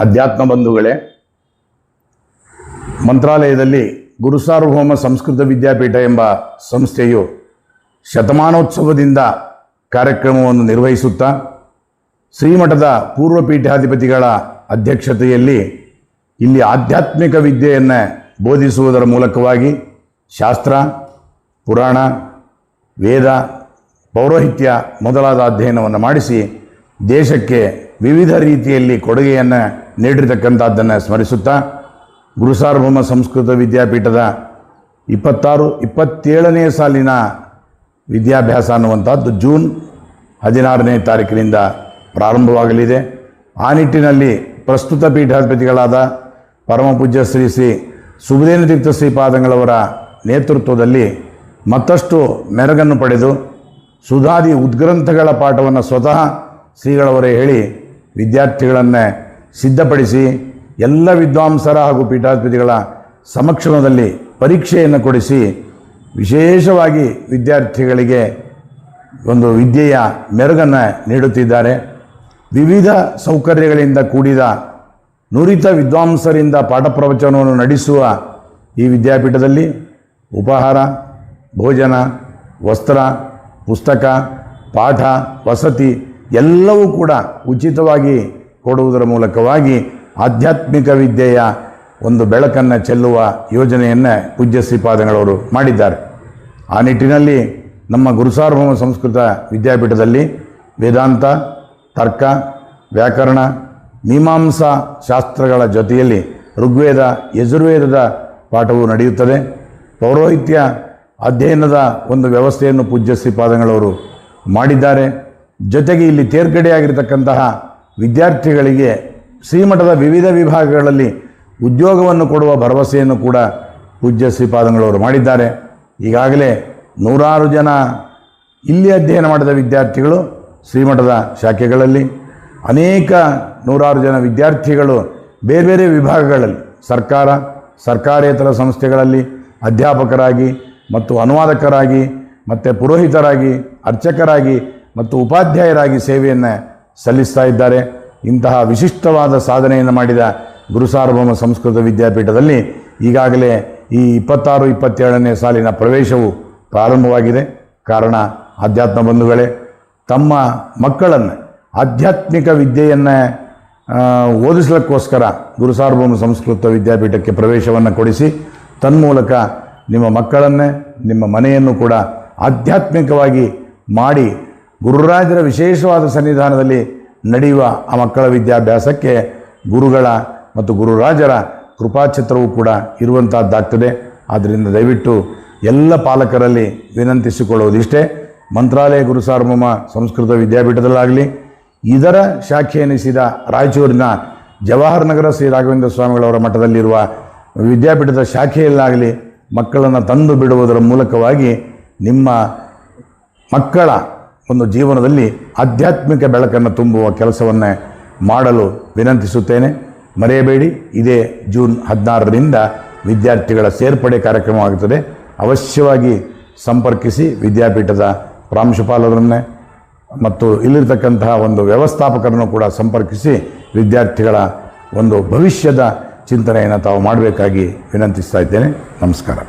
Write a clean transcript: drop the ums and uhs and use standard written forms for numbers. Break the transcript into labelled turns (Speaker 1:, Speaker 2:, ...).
Speaker 1: ಅಧ್ಯಾತ್ಮ ಬಂಧುಗಳೇ, ಮಂತ್ರಾಲಯದಲ್ಲಿ ಗುರುಸಾರ್ವಭೌಮ ಸಂಸ್ಕೃತ ವಿದ್ಯಾಪೀಠ ಎಂಬ ಸಂಸ್ಥೆಯು ಶತಮಾನೋತ್ಸವದಿಂದ ಕಾರ್ಯಕ್ರಮವನ್ನು ನಿರ್ವಹಿಸುತ್ತಾ ಶ್ರೀಮಠದ ಪೂರ್ವ ಪೀಠಾಧಿಪತಿಗಳ ಅಧ್ಯಕ್ಷತೆಯಲ್ಲಿ ಇಲ್ಲಿ ಆಧ್ಯಾತ್ಮಿಕ ವಿದ್ಯೆಯನ್ನು ಬೋಧಿಸುವುದರ ಮೂಲಕವಾಗಿ ಶಾಸ್ತ್ರ, ಪುರಾಣ, ವೇದ, ಪೌರೋಹಿತ್ಯ ಮೊದಲಾದ ಅಧ್ಯಯನವನ್ನು ಮಾಡಿಸಿ ದೇಶಕ್ಕೆ ವಿವಿಧ ರೀತಿಯಲ್ಲಿ ಕೊಡುಗೆಯನ್ನು ನೀಡಿರತಕ್ಕಂಥದ್ದನ್ನು ಸ್ಮರಿಸುತ್ತಾ ಗುರುಸಾರ್ವಭೌಮ ಸಂಸ್ಕೃತ ವಿದ್ಯಾಪೀಠದ 26-27ನೇ ಸಾಲಿನ ವಿದ್ಯಾಭ್ಯಾಸ ಅನ್ನುವಂಥದ್ದು ಜೂನ್ 16ನೇ ತಾರೀಕಿನಿಂದ ಪ್ರಾರಂಭವಾಗಲಿದೆ. ಆ ನಿಟ್ಟಿನಲ್ಲಿ ಪ್ರಸ್ತುತ ಪೀಠಾಧಿಪತಿಗಳಾದ ಪರಮಪೂಜ್ಯ ಶ್ರೀ ಶ್ರೀ ಸುಬುಧೇಂದ್ರ ತೀರ್ಥ ಶ್ರೀಪಾದಂಗಳವರ ನೇತೃತ್ವದಲ್ಲಿ ಮತ್ತಷ್ಟು ಮೆರುಗನ್ನು ಪಡೆದು ಸುಧಾದಿ ಉದ್ಗ್ರಂಥಗಳ ಪಾಠವನ್ನು ಸ್ವತಃ ಶ್ರೀಗಳವರೇ ಹೇಳಿ ವಿದ್ಯಾರ್ಥಿಗಳನ್ನು ಸಿದ್ಧಪಡಿಸಿ ಎಲ್ಲ ವಿದ್ವಾಂಸರ ಹಾಗೂ ಪೀಠಾಧಿಪತಿಗಳ ಸಮಕ್ಷಮದಲ್ಲಿ ಪರೀಕ್ಷೆಯನ್ನು ಕೊಡಿಸಿ ವಿಶೇಷವಾಗಿ ವಿದ್ಯಾರ್ಥಿಗಳಿಗೆ ಒಂದು ವಿದ್ಯೆಯ ಮೆರುಗನ್ನು ನೀಡುತ್ತಿದ್ದಾರೆ. ವಿವಿಧ ಸೌಕರ್ಯಗಳಿಂದ ಕೂಡಿದ ನುರಿತ ವಿದ್ವಾಂಸರಿಂದ ಪಾಠ ಪ್ರವಚನವನ್ನು ನಡೆಸುವ ಈ ವಿದ್ಯಾಪೀಠದಲ್ಲಿ ಉಪಹಾರ, ಭೋಜನ, ವಸ್ತ್ರ, ಪುಸ್ತಕ, ಪಾಠ, ವಸತಿ ಎಲ್ಲವೂ ಕೂಡ ಉಚಿತವಾಗಿ ಕೊಡುವುದರ ಮೂಲಕವಾಗಿ ಆಧ್ಯಾತ್ಮಿಕ ವಿದ್ಯೆಯ ಒಂದು ಬೆಳಕನ್ನು ಚೆಲ್ಲುವ ಯೋಜನೆಯನ್ನು ಪೂಜ್ಯ ಶ್ರೀಪಾದಂಗಳವರು ಮಾಡಿದ್ದಾರೆ. ಆ ನಿಟ್ಟಿನಲ್ಲಿ ನಮ್ಮ ಗುರುಸಾರ್ವಭೌಮ ಸಂಸ್ಕೃತ ವಿದ್ಯಾಪೀಠದಲ್ಲಿ ವೇದಾಂತ, ತರ್ಕ, ವ್ಯಾಕರಣ, ಮೀಮಾಂಸಾ ಶಾಸ್ತ್ರಗಳ ಜೊತೆಯಲ್ಲಿ ಋಗ್ವೇದ, ಯಜುರ್ವೇದದ ಪಾಠವು ನಡೆಯುತ್ತದೆ. ಪೌರೋಹಿತ್ಯ ಅಧ್ಯಯನದ ಒಂದು ವ್ಯವಸ್ಥೆಯನ್ನು ಪೂಜ್ಯ ಶ್ರೀಪಾದಂಗಳವರು ಮಾಡಿದ್ದಾರೆ. ಜೊತೆಗೆ ಇಲ್ಲಿ ತೇರ್ಗಡೆಯಾಗಿರ್ತಕ್ಕಂತಹ ವಿದ್ಯಾರ್ಥಿಗಳಿಗೆ ಶ್ರೀಮಠದ ವಿವಿಧ ವಿಭಾಗಗಳಲ್ಲಿ ಉದ್ಯೋಗವನ್ನು ಕೊಡುವ ಭರವಸೆಯನ್ನು ಕೂಡ ಪೂಜ್ಯ ಶ್ರೀಪಾದಂಗಳವರು ಮಾಡಿದ್ದಾರೆ. ಈಗಾಗಲೇ 100 ಜನ ಇಲ್ಲಿ ಅಧ್ಯಯನ ಮಾಡಿದ ವಿದ್ಯಾರ್ಥಿಗಳು ಶ್ರೀಮಠದ ಶಾಖೆಗಳಲ್ಲಿ, ಅನೇಕ 100 ಜನ ವಿದ್ಯಾರ್ಥಿಗಳು ಬೇರೆ ಬೇರೆ ವಿಭಾಗಗಳಲ್ಲಿ ಸರ್ಕಾರ, ಸರ್ಕಾರೇತರ ಸಂಸ್ಥೆಗಳಲ್ಲಿ ಅಧ್ಯಾಪಕರಾಗಿ ಮತ್ತು ಅನುವಾದಕರಾಗಿ ಮತ್ತು ಪುರೋಹಿತರಾಗಿ, ಅರ್ಚಕರಾಗಿ ಮತ್ತು ಉಪಾಧ್ಯಾಯರಾಗಿ ಸೇವೆಯನ್ನು ಸಲ್ಲಿಸ್ತಾ ಇದ್ದಾರೆ. ಇಂತಹ ವಿಶಿಷ್ಟವಾದ ಸಾಧನೆಯನ್ನು ಮಾಡಿದ ಗುರುಸಾರ್ವಭೌಮ ಸಂಸ್ಕೃತ ವಿದ್ಯಾಪೀಠದಲ್ಲಿ ಈಗಾಗಲೇ ಈ 26-27ನೇ ಸಾಲಿನ ಪ್ರವೇಶವು ಪ್ರಾರಂಭವಾಗಿದೆ. ಕಾರಣ ಆಧ್ಯಾತ್ಮ ಬಂಧುಗಳೇ, ತಮ್ಮ ಮಕ್ಕಳನ್ನು ಆಧ್ಯಾತ್ಮಿಕ ವಿದ್ಯೆಯನ್ನು ಓದಿಸಲಿಕ್ಕೋಸ್ಕರ ಗುರುಸಾರ್ವಭೌಮ ಸಂಸ್ಕೃತ ವಿದ್ಯಾಪೀಠಕ್ಕೆ ಪ್ರವೇಶವನ್ನು ಕೊಡಿಸಿ ತನ್ಮೂಲಕ ನಿಮ್ಮ ಮಕ್ಕಳನ್ನೇ, ನಿಮ್ಮ ಮನೆಯನ್ನು ಕೂಡ ಆಧ್ಯಾತ್ಮಿಕವಾಗಿ ಮಾಡಿ ಗುರುರಾಜರ ವಿಶೇಷವಾದ ಸನ್ನಿಧಾನದಲ್ಲಿ ನಡೆಯುವ ಆ ಮಕ್ಕಳ ವಿದ್ಯಾಭ್ಯಾಸಕ್ಕೆ ಗುರುಗಳ ಮತ್ತು ಗುರುರಾಜರ ಕೃಪಾಛತ್ರವೂ ಕೂಡ ಇರುವಂಥದ್ದಾಗ್ತದೆ. ಆದ್ದರಿಂದ ದಯವಿಟ್ಟು ಎಲ್ಲ ಪಾಲಕರಲ್ಲಿ ವಿನಂತಿಸಿಕೊಳ್ಳುವುದಿಷ್ಟೇ, ಮಂತ್ರಾಲಯ ಗುರುಸಾರ್ವಭೌಮ ಸಂಸ್ಕೃತ ವಿದ್ಯಾಪೀಠದಲ್ಲಾಗಲಿ, ಇದರ ಶಾಖೆ ಎನಿಸಿದ ರಾಯಚೂರಿನ ಜವಾಹರ್ ನಗರ ಶ್ರೀ ರಾಘವೇಂದ್ರ ಸ್ವಾಮಿಗಳವರ ಮಠದಲ್ಲಿರುವ ವಿದ್ಯಾಪೀಠದ ಶಾಖೆಯಲ್ಲಾಗಲಿ ಮಕ್ಕಳನ್ನು ತಂದು ಬಿಡುವುದರ ಮೂಲಕವಾಗಿ ನಿಮ್ಮ ಮಕ್ಕಳ ಒಂದು ಜೀವನದಲ್ಲಿ ಆಧ್ಯಾತ್ಮಿಕ ಬೆಳಕನ್ನು ತುಂಬುವ ಕೆಲಸವನ್ನು ಮಾಡಲು ವಿನಂತಿಸುತ್ತೇನೆ. ಮರೆಯಬೇಡಿ, ಇದೇ ಜೂನ್ 16ರಿಂದ ವಿದ್ಯಾರ್ಥಿಗಳ ಸೇರ್ಪಡೆ ಕಾರ್ಯಕ್ರಮವಾಗುತ್ತದೆ. ಅವಶ್ಯವಾಗಿ ಸಂಪರ್ಕಿಸಿ ವಿದ್ಯಾಪೀಠದ ಪ್ರಾಂಶುಪಾಲರನ್ನೇ ಮತ್ತು ಇಲ್ಲಿರ್ತಕ್ಕಂತಹ ಒಂದು ವ್ಯವಸ್ಥಾಪಕರನ್ನು ಕೂಡ ಸಂಪರ್ಕಿಸಿ ವಿದ್ಯಾರ್ಥಿಗಳ ಒಂದು ಭವಿಷ್ಯದ ಚಿಂತನೆಯನ್ನು ತಾವು ಮಾಡಬೇಕಾಗಿ ವಿನಂತಿಸ್ತಾ ಇದ್ದೇನೆ. ನಮಸ್ಕಾರ.